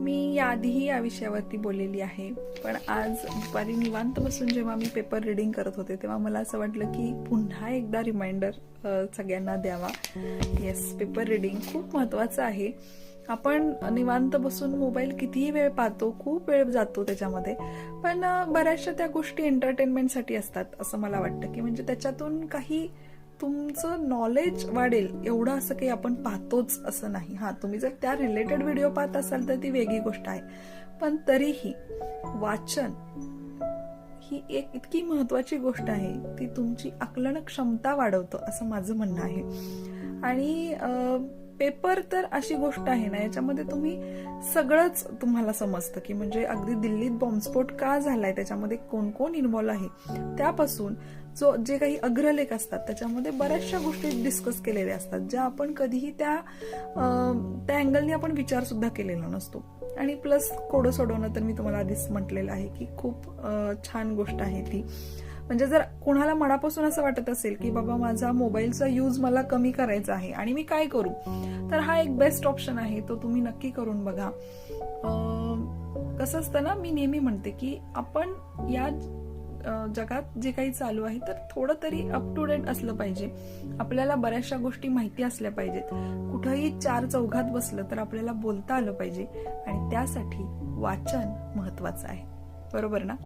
मी याआधीही या विषयावरती बोललेली आहे, पण आज दुपारी निवांत बसून जेव्हा मी पेपर रीडिंग करत होते तेव्हा मला असं वाटलं की पुन्हा एकदा रिमाइंडर सगळ्यांना द्यावा. येस, पेपर रीडिंग खूप महत्त्वाचं आहे. आपण निवांत बसून मोबाईल कितीही वेळ पाहतो, खूप वेळ जातो त्याच्यामध्ये, पण बऱ्याचशा त्या गोष्टी एंटरटेनमेंटसाठी असतात असं मला वाटतं. की म्हणजे त्याच्यातून काही तुमचं नॉलेज वाढेल एवढं असं काही आपण पाहतोच असं नाही. हा, तुम्ही जर त्या रिलेटेड व्हिडिओ पाहत असाल तर ती वेगळी गोष्ट आहे, पण तरीही वाचन ही एक इतकी महत्वाची गोष्ट आहे, ती तुमची आकलन क्षमता वाढवतं असं माझं म्हणणं आहे. आणि पेपर तर अशी गोष्ट आहे ना, याच्यामध्ये तुम्ही सगळंच तुम्हाला समजतं. की म्हणजे अगदी दिल्लीत बॉम्बस्फोट का झालाय, त्याच्यामध्ये कोण कोण इन्व्हॉल्व आहे, त्यापासून जे काही अग्रलेख असतात त्याच्यामध्ये बऱ्याचशा गोष्टी डिस्कस केलेल्या असतात, ज्या आपण कधीही त्या अँगलने आपण विचार सुद्धा केलेला नसतो. आणि प्लस कोडं सोडवणं तर मी तुम्हाला आधीच म्हटलेलं आहे की खूप छान गोष्ट आहे ती. म्हणजे जर कोणाला मनापासून असं वाटत असेल की बाबा माझा मोबाईलचा यूज मला कमी करायचा आहे आणि मी काय करू, तर हा एक बेस्ट ऑप्शन आहे, तो तुम्ही नक्की करून बघा. कसं असतं ना, मी नेहमी म्हणते की आपण या जगात जे काही चालू आहे तर थोडं तरी अप टू डेट असलं पाहिजे. आपल्याला बऱ्याचशा गोष्टी माहिती असल्या पाहिजेत. कुठंही चार चौघात बसलं तर आपल्याला बोलता आलं पाहिजे, आणि त्यासाठी वाचन महत्वाचं आहे. बरोबर ना?